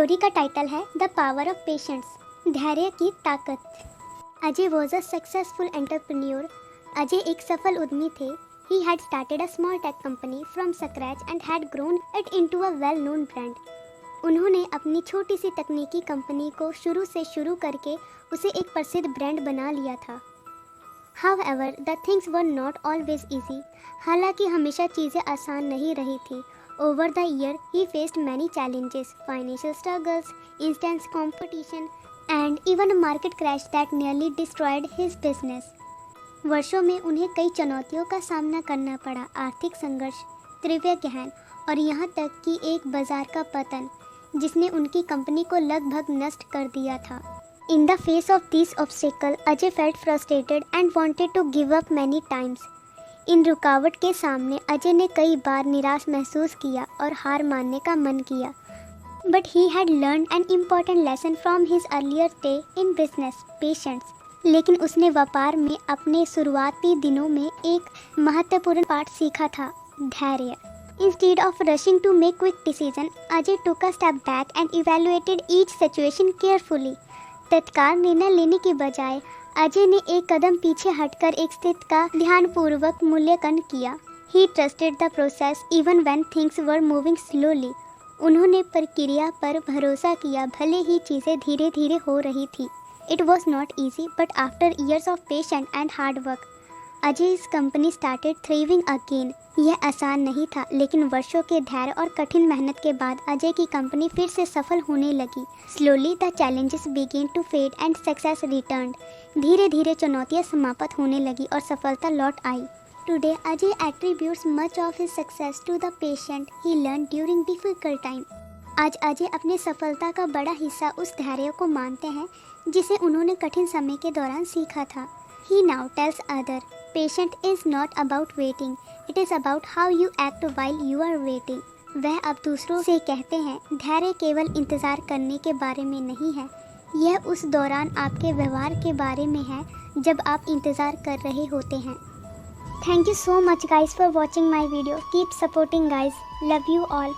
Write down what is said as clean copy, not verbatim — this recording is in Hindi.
स्टोरी का टाइटल है द पावर ऑफ पेशेंस, धैर्य की ताकत। Ajay was a successful entrepreneur. Ajay एक सफल उद्यमी थे। He had started a small tech company from scratch and had grown it into a well-known brand. उन्होंने अपनी छोटी सी तकनीकी कंपनी को शुरू से शुरू करके उसे एक प्रसिद्ध ब्रांड बना लिया था। However, the things were not always easy. हालांकि हमेशा चीज़ें आसान नहीं रही थी। Over the year, he faced many challenges, financial struggles, intense competition, and even a market crash that nearly destroyed his business. वर्षों में उन्हें कई चुनौतियों का सामना करना पड़ा, आर्थिक संघर्ष, तीव्र गहन और यहाँ तक कि एक बाजार का पतन जिसने उनकी कंपनी को लगभग नष्ट कर दिया था। In the face of these obstacles, Ajay felt frustrated and wanted to give up many times. इन रुकावट के सामने अजय ने कई बार निराश महसूस किया और हार मानने का मन किया। But he had learned an important lesson from his earlier day in business, patience. लेकिन उसने व्यापार में अपने शुरुआती दिनों में एक महत्वपूर्ण पाठ सीखा था, धैर्य। Instead of rushing to make quick decision, Ajay took a step back and evaluated each situation carefully. तत्काल निर्णय लेने की बजाय अजय ने एक कदम पीछे हटकर एक स्थिति का ध्यानपूर्वक मूल्यांकन किया। He trusted the process even when things were moving slowly. उन्होंने प्रक्रिया पर भरोसा किया भले ही चीज़ें धीरे धीरे हो रही थी। It was not easy, but after years of patience and hard work, Ajay's company started thriving again. यह आसान नहीं था, लेकिन वर्षों के धैर्य और कठिन मेहनत के बाद अजय की कंपनी फिर से सफल होने लगी। Slowly the challenges began to fade and success returned. धीरे धीरे चुनौतियां समाप्त होने लगी और सफलता लौट आई। Today, Ajay attributes much of his success to the patience he learned during difficult time. आज अजय अपने सफलता का बड़ा हिस्सा उस धैर्य को मानते हैं जिसे उन्होंने कठिन समय के दौरान सीखा था। He now tells others, patience is not about waiting, it is about how you act while you are waiting. वह अब दूसरों से कहते हैं, धैर्य केवल इंतज़ार करने के बारे में नहीं है, यह उस दौरान आपके व्यवहार के बारे में है जब आप इंतज़ार कर रहे होते हैं। Thank you so much guys for watching my video. Keep supporting guys. Love you all.